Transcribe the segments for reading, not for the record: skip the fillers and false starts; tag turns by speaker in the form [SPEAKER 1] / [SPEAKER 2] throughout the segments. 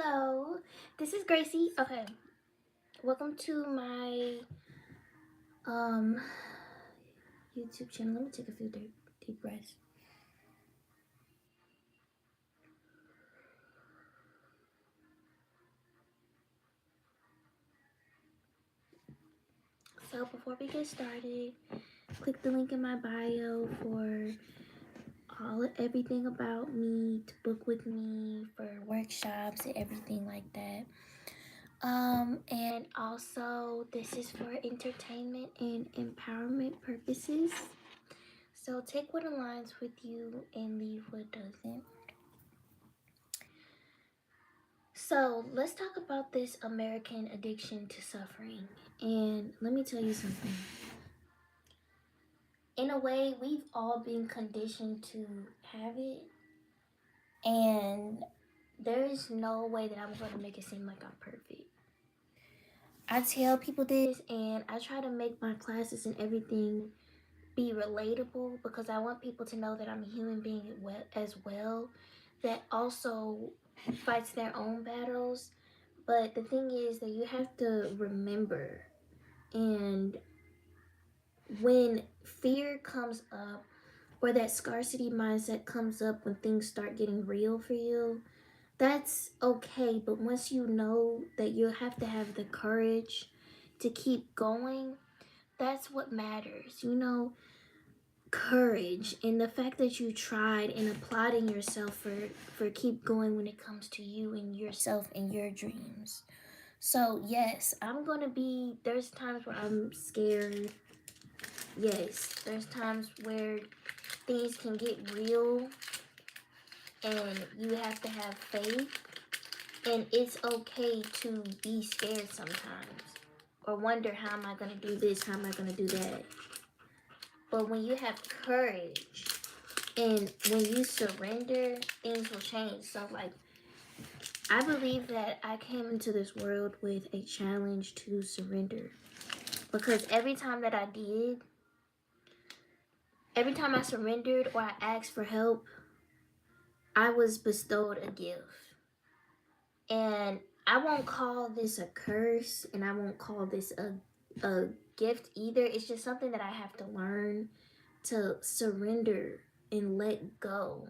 [SPEAKER 1] Hello, this is Gracie. Okay, welcome to my um YouTube channel. Let me take a few deep breaths. So before we get started, click the link in my bio for everything about me, to book with me for workshops and everything like that. And also this is for entertainment and empowerment purposes. So take what aligns with you and leave what doesn't. So let's talk about this American addiction to suffering. And let me tell you something. In a way, we've all been conditioned to have it. And there is no way that I'm going to make it seem like I'm perfect. I tell people this and I try to make my classes and everything be relatable because I want people to know that I'm a human being as well that also fights their own battles. But the thing is that you have to remember, and when fear comes up or that scarcity mindset comes up when things start getting real for you, that's okay. But once you know that you have to have the courage to keep going, that's what matters. Courage and the fact that you tried and applauding yourself for keep going when it comes to you and yourself and your dreams. So yes, there's times where I'm scared. Yes, there's times where things can get real and you have to have faith, and it's okay to be scared sometimes or wonder, how am I going to do this, how am I going to do that. But when you have courage and when you surrender, things will change. So like, I believe that I came into this world with a challenge to surrender, because every time I surrendered or I asked for help, I was bestowed a gift. And I won't call this a curse and I won't call this a gift either. It's just something that I have to learn to surrender and let go.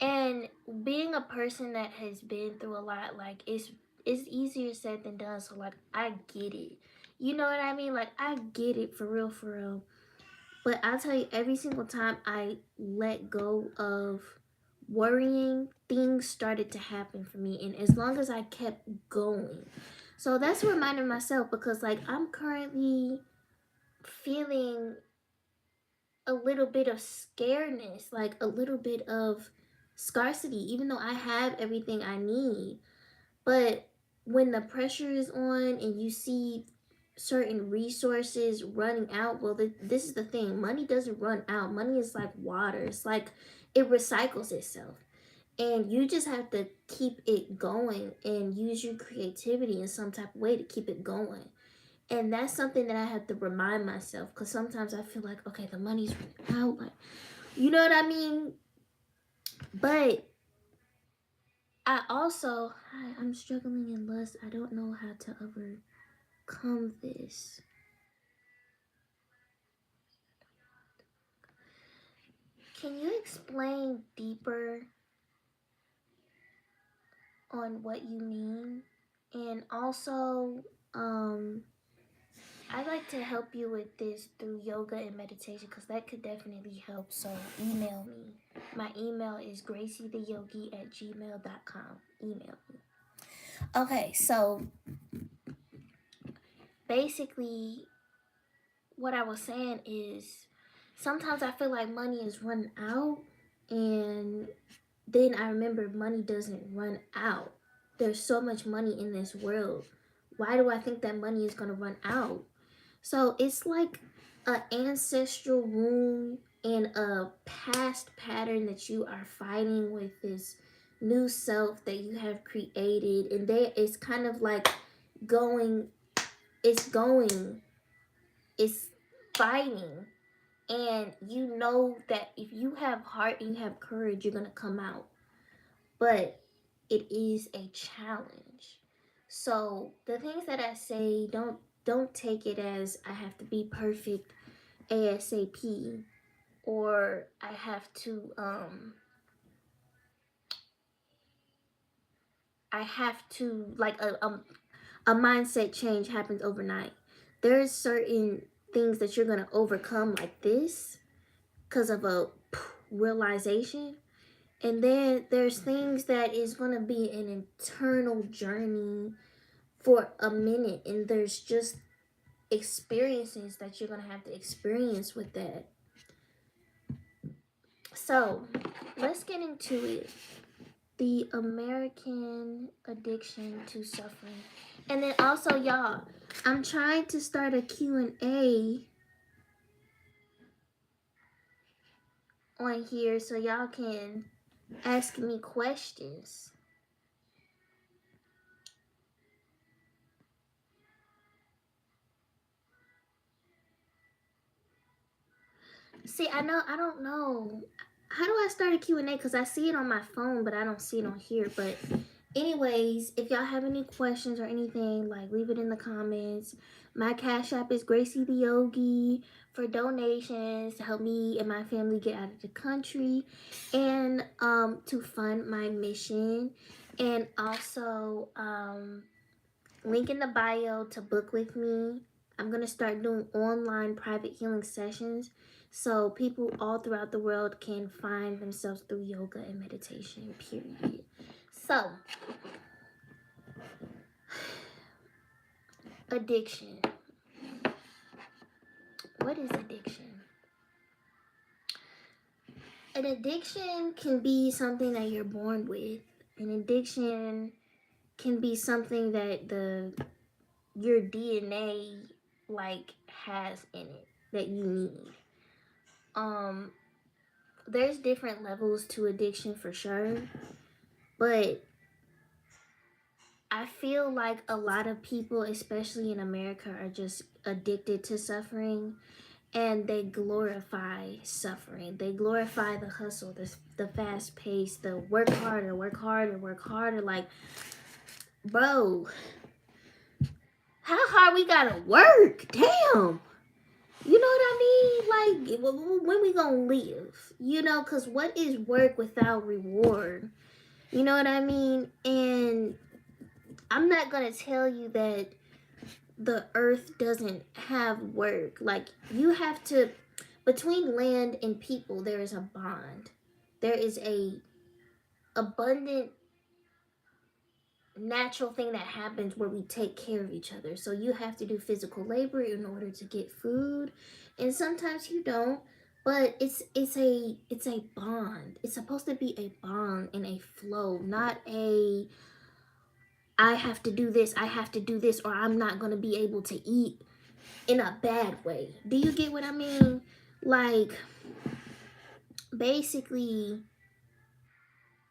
[SPEAKER 1] And being a person that has been through a lot, like it's easier said than done. So like, I get it. You know what I mean? Like, I get it for real, for real. But I'll tell you, every single time I let go of worrying, things started to happen for me. And as long as I kept going. So that's reminding myself, because like, I'm currently feeling a little bit of scaredness, like a little bit of scarcity, even though I have everything I need. But when the pressure is on and you see certain resources running out, well, this is the thing: money doesn't run out. Money is like water. It's like it recycles itself, and you just have to keep it going and use your creativity in some type of way to keep it going. And that's something that I have to remind myself, because sometimes I feel like, okay, the money's running out, like, you know what I mean? But I'm struggling in lust. I don't know how to overcome this. Can you explain deeper on what you mean? And also, I'd like to help you with this through yoga and meditation, because that could definitely help. So email me. My email is gracietheyogi@gmail.com. Email me. Okay, so basically, what I was saying is, sometimes I feel like money is running out, and then I remember money doesn't run out. There's so much money in this world. Why do I think that money is going to run out? So it's like an ancestral wound and a past pattern that you are fighting with this new self that you have created. And there it's kind of like going, it's going, it's fighting. And you know that if you have heart and you have courage, you're going to come out. But it is a challenge. So the things that I say, don't take it as I have to be perfect ASAP, or I have to like a mindset change happens overnight. There's certain things that you're gonna overcome like this because of a realization, and then there's things that is gonna be an internal journey for a minute, and there's just experiences that you're gonna have to experience with that. So let's get into it. The American addiction to suffering. And then also, y'all, I'm trying to start a Q&A on here so y'all can ask me questions. See, I don't know. How do I start a Q&A? Because I see it on my phone, but I don't see it on here. But anyways, if y'all have any questions or anything, like, leave it in the comments. My Cash App is Gracie the Yogi for donations to help me and my family get out of the country, and to fund my mission. And also link in the bio to book with me. I'm going to start doing online private healing sessions so people all throughout the world can find themselves through yoga and meditation, period. So, addiction. What is addiction? An addiction can be something that you're born with. An addiction can be something that your DNA like has in it that you need. There's different levels to addiction for sure, but I feel like a lot of people, especially in America, are just addicted to suffering, and they glorify suffering. They glorify the hustle, the fast pace, the work harder, work harder, work harder. Like, bro, how hard we gotta work? Damn. You know what I mean? Like, when we gonna live? You know, because what is work without reward? You know what I mean? And I'm not gonna tell you that the earth doesn't have work. Like, you have to, between land and people, there is a bond. There is a abundant natural thing that happens where we take care of each other. So you have to do physical labor in order to get food, and sometimes you don't. But it's a bond. It's supposed to be a bond and a flow, not a I have to do this, I have to do this, or I'm not gonna be able to eat in a bad way. Do you get what I mean? Like, basically,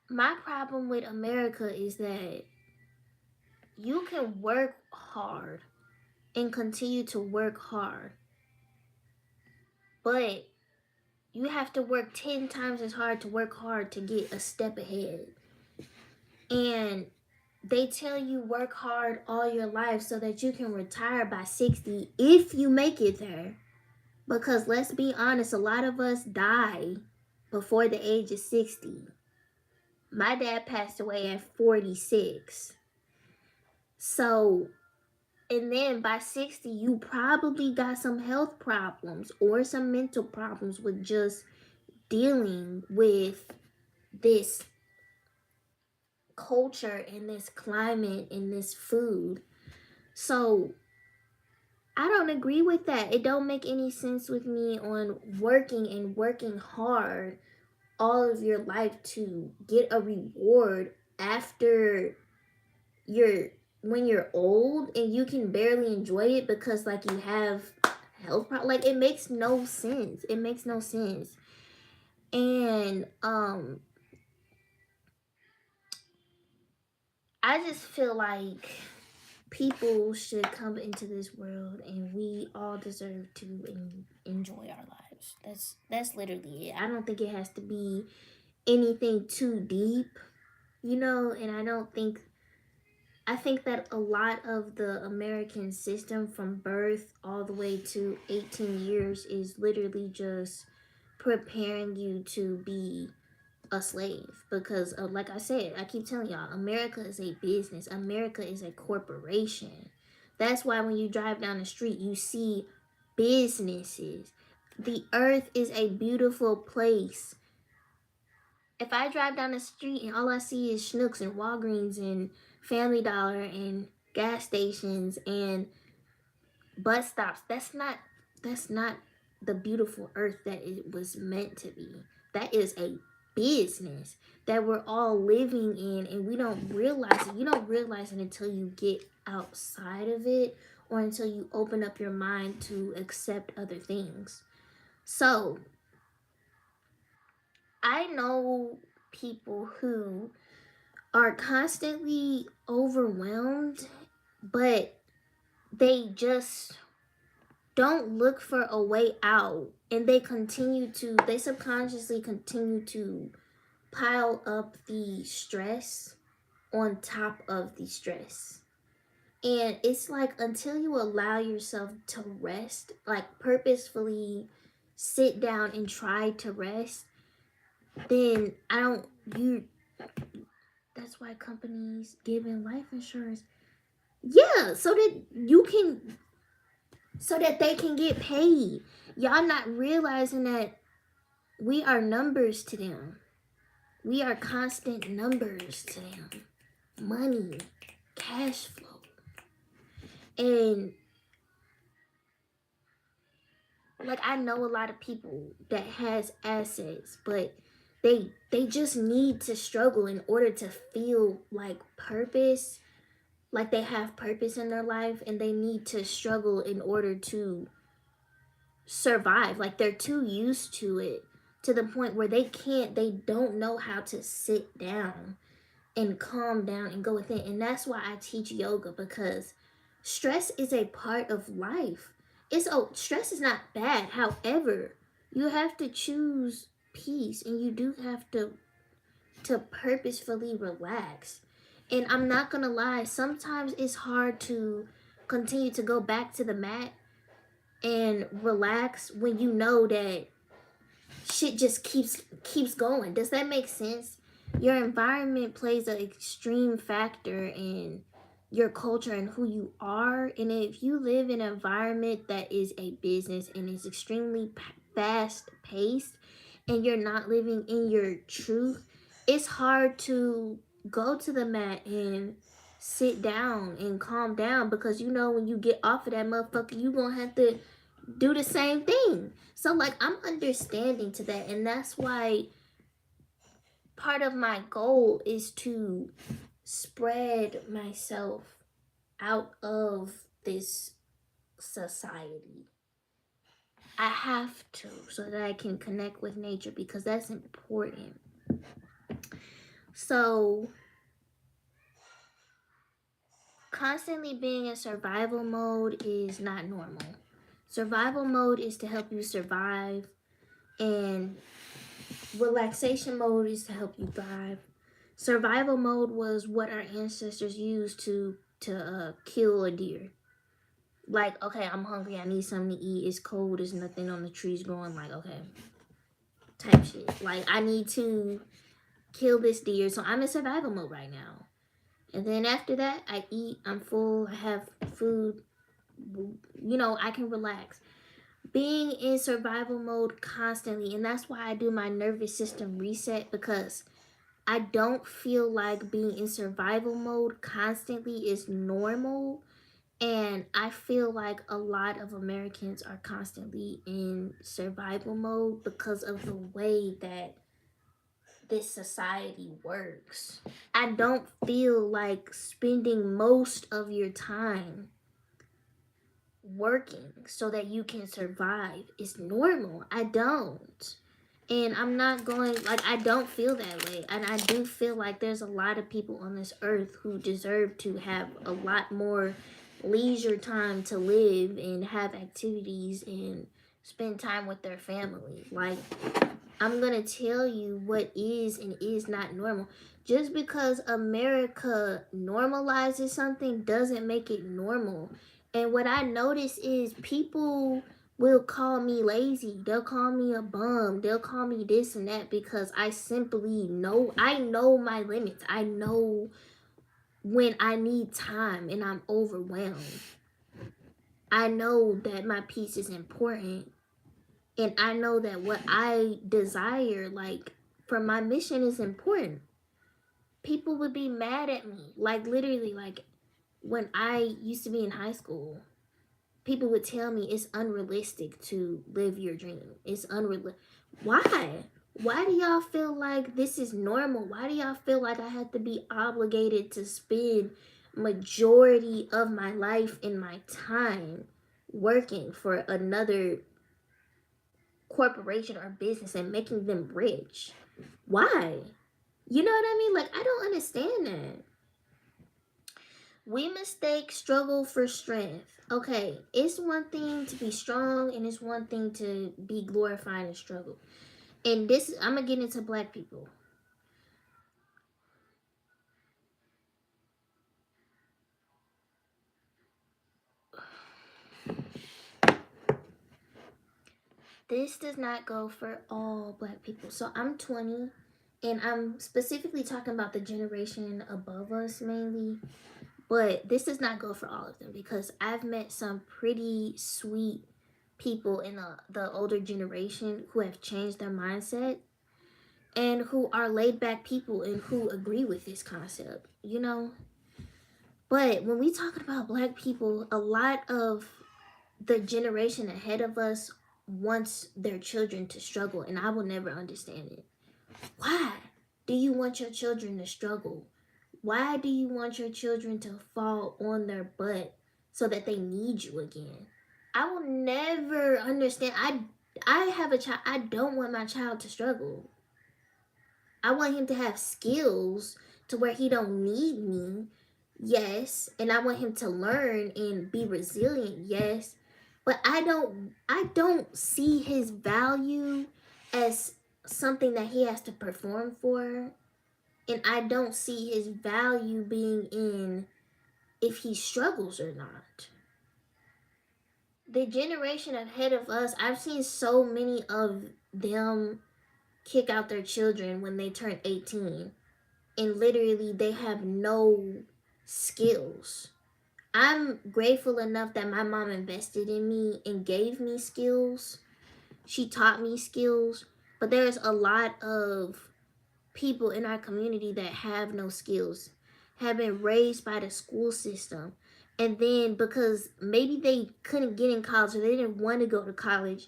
[SPEAKER 1] my problem with America is that you can work hard and continue to work hard, but you have to work 10 times as hard to work hard to get a step ahead. And they tell you work hard all your life so that you can retire by 60 if you make it there. Because let's be honest, a lot of us die before the age of 60. My dad passed away at 46. So, and then by 60, you probably got some health problems or some mental problems with just dealing with this culture and this climate and this food. So, I don't agree with that. It don't make any sense with me on working and working hard all of your life to get a reward after when you're old and you can barely enjoy it because like you have health problems. Like, it makes no sense. It makes no sense. And I just feel like people should come into this world and we all deserve to enjoy our lives. That's literally it. I don't think it has to be anything too deep. You know, and I think that a lot of the American system from birth all the way to 18 years is literally just preparing you to be a slave because like I said, I keep telling y'all, America is a business. America is a corporation. That's why when you drive down the street, you see businesses. The earth is a beautiful place. If I drive down the street and all I see is Schnucks and Walgreens and Family Dollar and gas stations and bus stops, that's not the beautiful earth that it was meant to be. That is a business that we're all living in, and we don't realize it. You don't realize it until you get outside of it or until you open up your mind to accept other things. So I know people who are constantly overwhelmed, but they just don't look for a way out, and they subconsciously continue to pile up the stress on top of the stress. And it's like until you allow yourself to rest, like purposefully sit down and try to rest, then I don't you that's why companies giving life insurance. Yeah, so that they can get paid. Y'all not realizing that we are numbers to them. We are constant numbers to them. Money, cash flow. And like I know a lot of people that has assets, but they just need to struggle in order to feel like purpose, like they have purpose in their life, and they need to struggle in order to survive. Like they're too used to it to the point where they don't know how to sit down and calm down and go within. And that's why I teach yoga, because stress is a part of life. Stress is not bad. However, you have to choose peace, and you do have to purposefully relax. And I'm not gonna lie, sometimes it's hard to continue to go back to the mat and relax when you know that shit just keeps going. Does that make sense? Your environment plays an extreme factor in your culture and who you are. And if you live in an environment that is a business and is extremely fast paced, and you're not living in your truth, it's hard to go to the mat and sit down and calm down, because you know when you get off of that motherfucker, you gonna have to do the same thing. So like I'm understanding to that, and that's why part of my goal is to spread myself out of this society. I have to, so that I can connect with nature, because that's important. So constantly being in survival mode is not normal. Survival mode is to help you survive, and relaxation mode is to help you thrive. Survival mode was what our ancestors used to kill a deer. Like, okay, I'm hungry, I need something to eat, it's cold, there's nothing on the trees growing, like, okay, type shit. Like, I need to kill this deer, so I'm in survival mode right now. And then after that, I eat, I'm full, I have food, you know, I can relax. Being in survival mode constantly, and that's why I do my nervous system reset, because I don't feel like being in survival mode constantly is normal. And I feel like a lot of Americans are constantly in survival mode because of the way that this society works. I don't feel like spending most of your time working so that you can survive is normal. I don't. And I'm not going, like, I don't feel that way. And I do feel like there's a lot of people on this earth who deserve to have a lot more leisure time to live and have activities and spend time with their family. Like, I'm gonna tell you what is and is not normal. Just because America normalizes something doesn't make it normal. And what I notice is people will call me lazy. They'll call me a bum. They'll call me this and that because I simply know I know my limits. I know when I need time and I'm overwhelmed. I know that my peace is important, and I know that what I desire, like for my mission, is important. People would be mad at me, like literally, like when I used to be in high school, people would tell me it's unrealistic to live your dream. It's unrealistic. Why? Why do y'all feel like this is normal? Why do y'all feel like I have to be obligated to spend majority of my life and my time working for another corporation or business and making them rich? Why? You know what I mean? Like, I don't understand that. We mistake struggle for strength. Okay, it's one thing to be strong and it's one thing to be glorifying the struggle. And this, I'm gonna get into black people. This does not go for all black people. So I'm 20, and I'm specifically talking about the generation above us mainly. But this does not go for all of them because I've met some pretty sweet people in the older generation who have changed their mindset and who are laid back people and who agree with this concept, you know? But when we talk about black people, a lot of the generation ahead of us wants their children to struggle, and I will never understand it. Why do you want your children to struggle? Why do you want your children to fall on their butt so that they need you again? I will never understand. I have a child. I don't want my child to struggle. I want him to have skills to where he don't need me. Yes, and I want him to learn and be resilient. Yes. But I don't see his value as something that he has to perform for, and I don't see his value being in if he struggles or not. The generation ahead of us, I've seen so many of them kick out their children when they turn 18, and literally they have no skills. I'm grateful enough that my mom invested in me and gave me skills. She taught me skills, but there's a lot of people in our community that have no skills, have been raised by the school system, and then because maybe they couldn't get in college or they didn't want to go to college,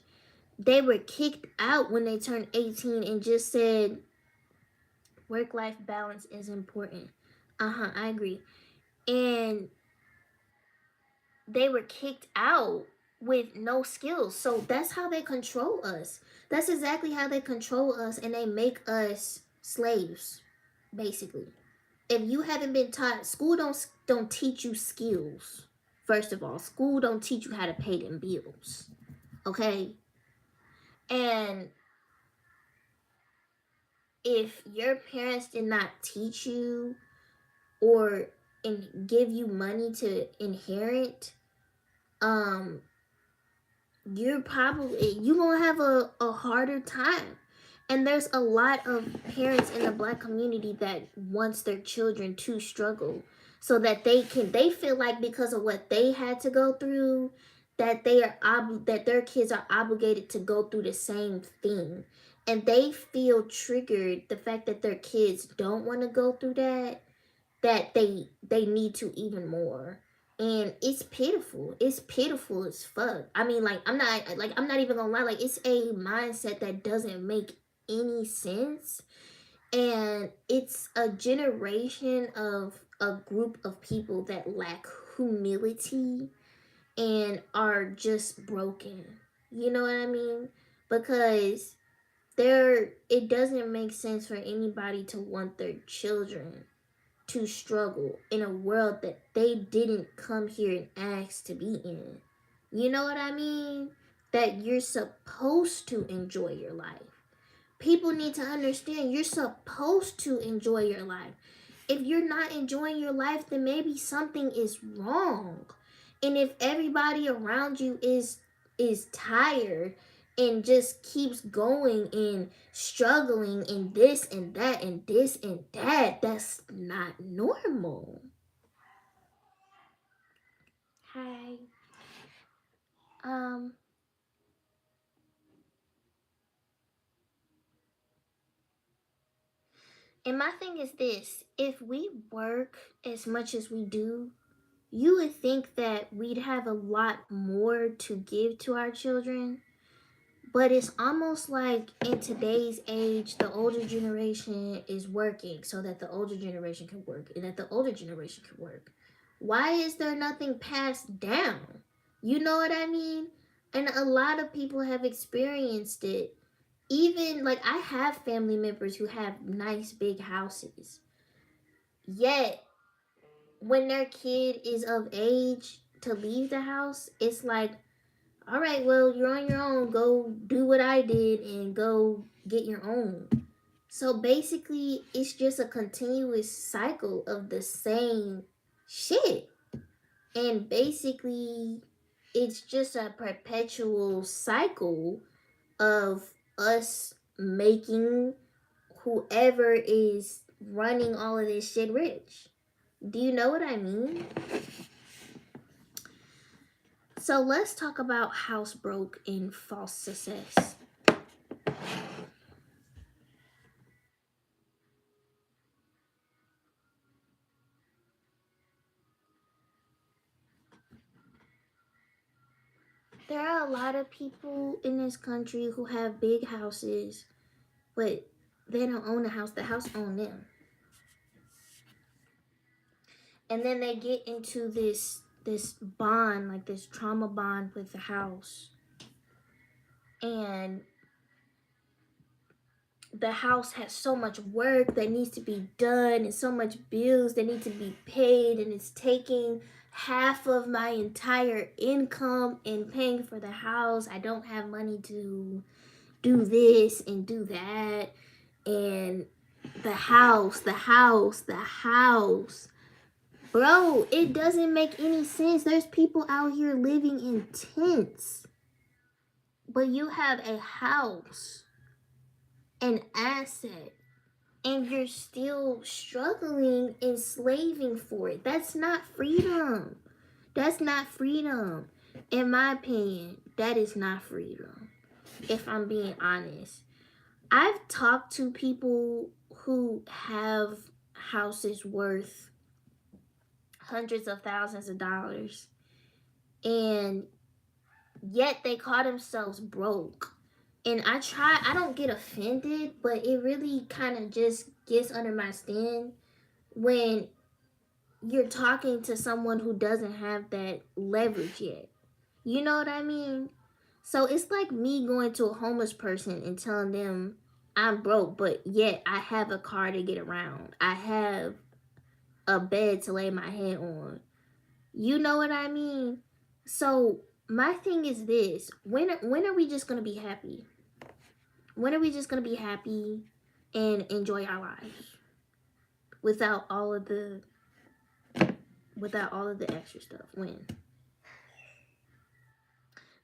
[SPEAKER 1] they were kicked out when they turned 18 and just said work-life balance is important. I agree. And they were kicked out with no skills. So that's how they control us. That's exactly how they control us, and they make us slaves, basically. If you haven't been taught, school don't teach you skills. First of all, school don't teach you how to pay them bills. Okay? And if your parents did not teach you or give you money to inherit, um you gonna have a harder time. And there's a lot of parents in the black community that wants their children to struggle so that they feel like because of what they had to go through, that that their kids are obligated to go through the same thing. And they feel triggered the fact that their kids don't want to go through that they need to even more. And it's pitiful. It's pitiful as fuck. I mean, like, I'm not even gonna lie, like, it's a mindset that doesn't make any sense. And it's a generation of a group of people that lack humility and are just broken. You know what I mean? Because it doesn't make sense for anybody to want their children to struggle in a world that they didn't come here and ask to be in. You know what I mean? That you're supposed to enjoy your life. People need to understand you're supposed to enjoy your life. If you're not enjoying your life, then maybe something is wrong. And if everybody around you is tired and just keeps going and struggling and this and that and this and that, that's not normal. Hi. Um and my thing is this, if we work as much as we do, you would think that we'd have a lot more to give to our children. But it's almost like in today's age, the older generation is working so that the older generation can work and that the older generation can work. Why is there nothing passed down? You know what I mean? And a lot of people have experienced it. Even like I have family members who have nice big houses. Yet when their kid is of age to leave the house, it's like, all right, well, you're on your own. Go do what I did and go get your own. So basically, it's just a continuous cycle of the same shit. And basically, it's just a perpetual cycle of us making whoever is running all of this shit rich. Do you know what I mean? So let's talk about house broke and false success. There are a lot of people in this country who have big houses, but they don't own the house. The house owns them. And then they get into this bond, like this trauma bond with the house. And the house has so much work that needs to be done and so much bills that need to be paid, and it's taking half of my entire income in paying for the house. I don't have money to do this and do that. And the house, bro, it doesn't make any sense. There's people out here living in tents, but you have a house, an asset, and you're still struggling and slaving for it. That's not freedom. That's not freedom. In my opinion, that is not freedom. If I'm being honest, I've talked to people who have houses worth hundreds of thousands of dollars, and yet they call themselves broke. And I don't get offended, but it really kind of just gets under my skin when you're talking to someone who doesn't have that leverage yet. You know what I mean? So it's like me going to a homeless person and telling them I'm broke, but yet I have a car to get around. I have a bed to lay my head on. You know what I mean? So my thing is this: when are we just gonna be happy? When are we just gonna be happy and enjoy our lives without all of the extra stuff? When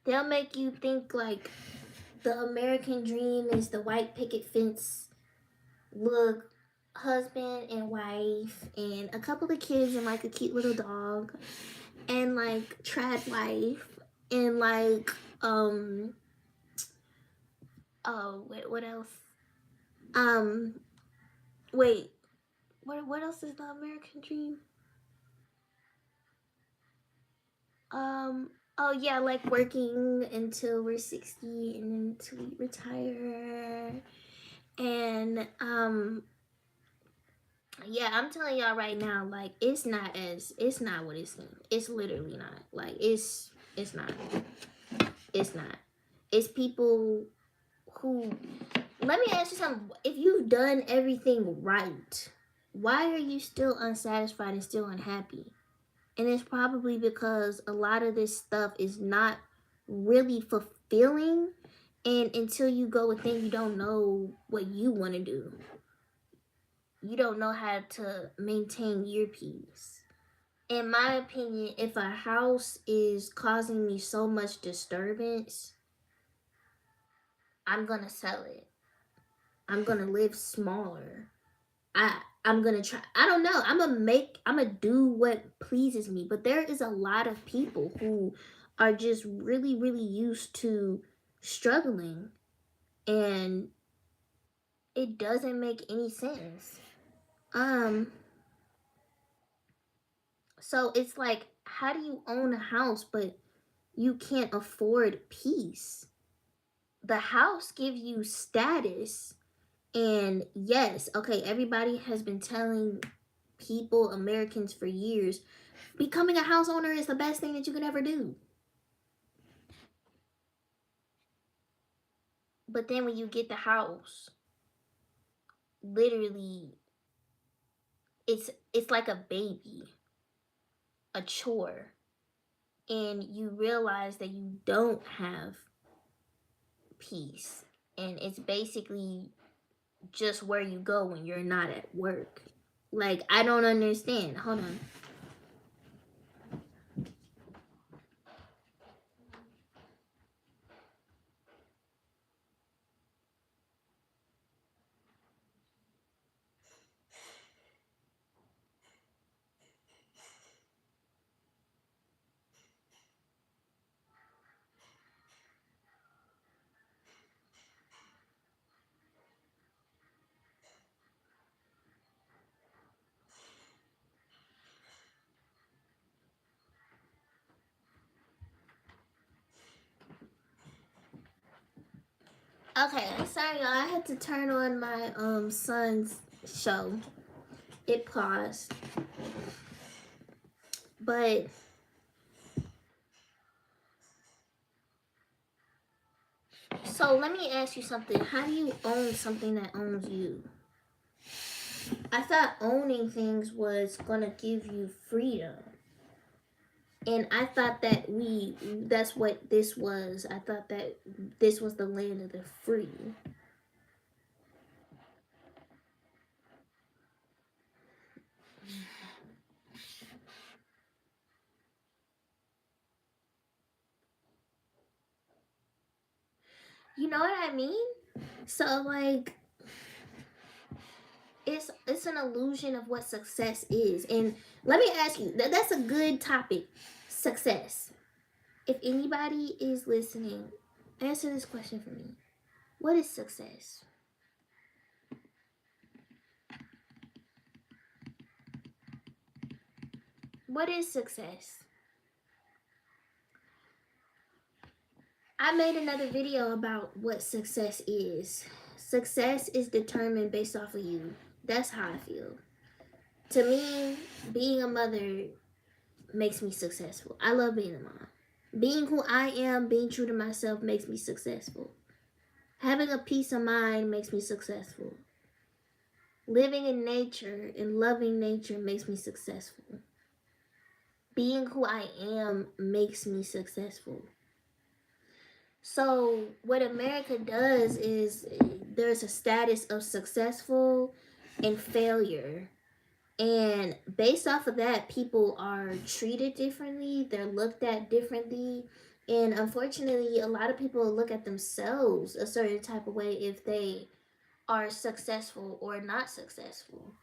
[SPEAKER 1] they'll make you think like the American dream is the white picket fence look, husband and wife and a couple of kids and like a cute little dog and like trad wife and like oh wait, what else? Um wait, what else is the American dream? Oh yeah, like working until we're 60 and then until we retire. And yeah, I'm telling y'all right now, like it's not what it seems. It's literally not. Like it's not. It's not. It's people who, let me ask you something. If you've done everything right, why are you still unsatisfied and still unhappy? And it's probably because a lot of this stuff is not really fulfilling, And until you go within, you don't know what you want to do. You don't know how to maintain your peace. In my opinion, if a house is causing me so much disturbance, I'm gonna sell it. I'm gonna live smaller. I'm gonna try. I don't know. I'm gonna do what pleases me. But there is a lot of people who are just really, really used to struggling, and it doesn't make any sense. Um, so it's like, how do you own a house but you can't afford peace? The house gives you status, and yes, okay, everybody has been telling people, Americans, for years, becoming a house owner is the best thing that you can ever do. But then when you get the house, literally, it's like a baby, a chore, and you realize that you don't have peace, and it's basically just where you go when you're not at work. Like, I don't understand. Hold on. Okay, sorry y'all. I had to turn on my son's show. It paused. But so let me ask you something. How do you own something that owns you? I thought owning things was gonna give you freedom. And I thought that that's what this was. I thought that this was the land of the free. You know what I mean? So like, it's an illusion of what success is. And let me ask you, that's a good topic. Success. If anybody is listening, answer this question for me. What is success? What is success? I made another video about what success is. Success is determined based off of you. That's how I feel. To me, being a mother makes me successful. I love being a mom. Being who I am, being true to myself makes me successful. Having a peace of mind makes me successful. Living in nature and loving nature makes me successful. Being who I am makes me successful. So what America does is there's a status of successful and failure. And based off of that, people are treated differently, they're looked at differently. And unfortunately, a lot of people look at themselves a certain type of way if they are successful or not successful.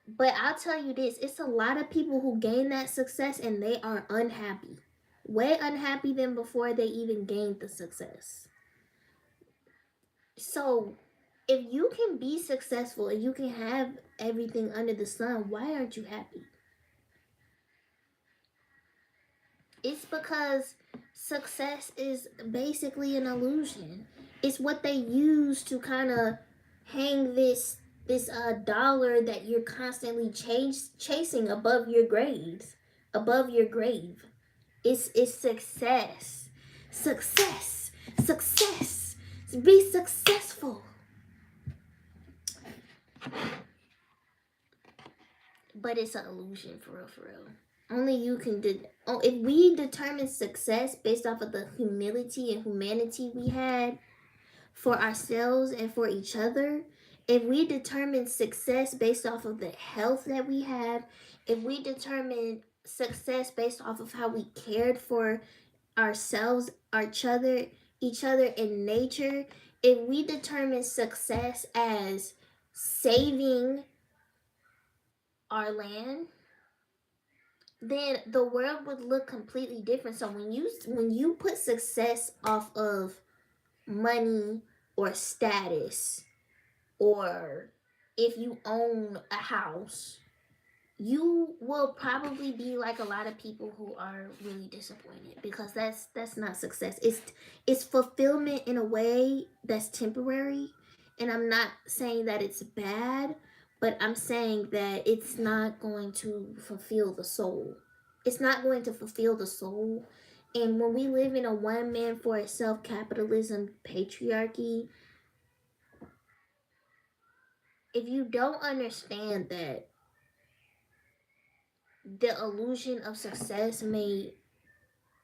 [SPEAKER 1] But I'll tell you this, it's a lot of people who gain that success and they are unhappy. Way unhappy than before they even gained the success. So if you can be successful and you can have everything under the sun, why aren't you happy? It's because success is basically an illusion. It's what they use to kind of hang this dollar that you're constantly chasing above your grades, above your grave. It's success, success, success. Be successful. But it's an illusion, for real, for real. Only you can do. Oh, if we determine success based off of the humility and humanity we had for ourselves and for each other, if we determine success based off of the health that we have, if we determine success based off of how we cared for ourselves, each other in nature, if we determine success as saving our land, then the world would look completely different. So when you put success off of money or status, or if you own a house, you will probably be like a lot of people who are really disappointed, because that's not success. It's fulfillment in a way that's temporary, and I'm not saying that it's bad, but I'm saying that it's not going to fulfill the soul. It's not going to fulfill the soul. And when we live in a one man for itself capitalism patriarchy, if you don't understand that the illusion of success may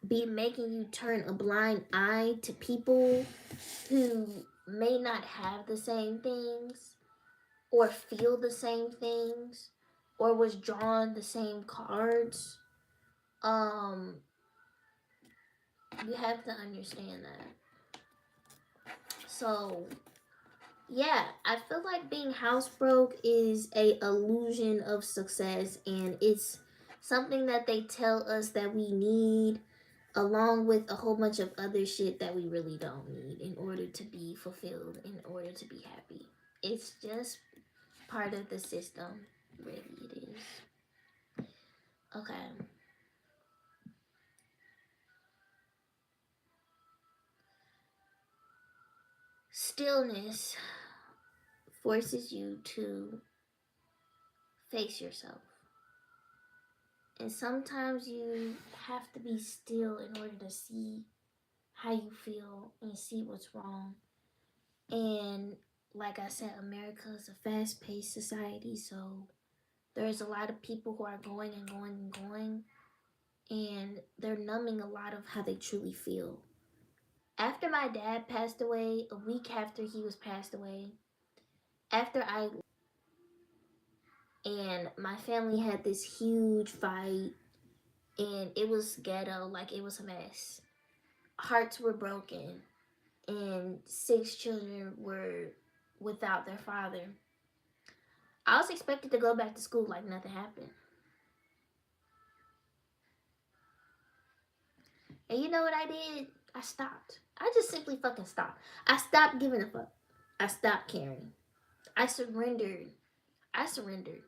[SPEAKER 1] be making you turn a blind eye to people who may not have the same things, or feel the same things, or was drawn the same cards, um you have to understand that. So yeah, I feel like being house broke is a illusion of success, and it's something that they tell us that we need, along with a whole bunch of other shit that we really don't need in order to be fulfilled, in order to be happy. It's just part of the system, really it is. Okay. Stillness forces you to face yourself. And sometimes you have to be still in order to see how you feel and see what's wrong. And like I said, America is a fast paced society, so there's a lot of people who are going and going and going, and they're numbing a lot of how they truly feel. After my dad passed away, a week after he was passed away, after I and my family had this huge fight, and it was ghetto, like it was a mess. Hearts were broken, and 6 children were without their father. I was expected to go back to school like nothing happened. And you know what I did? I stopped. I just simply fucking stopped. I stopped giving a fuck. I stopped caring. I surrendered. I surrendered.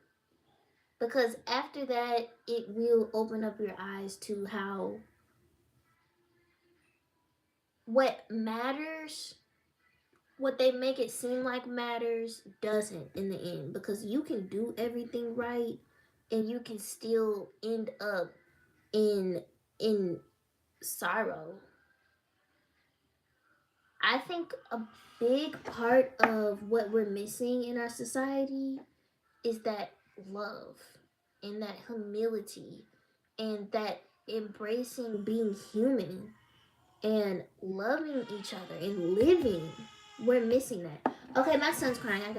[SPEAKER 1] Because after that, it will open up your eyes to how what matters, what they make it seem like matters, doesn't in the end. Because you can do everything right, and you can still end up in in sorrow. I think a big part of what we're missing in our society is that love, and that humility, and that embracing being human and loving each other and living. We're missing that. Okay, my son's crying. I gotta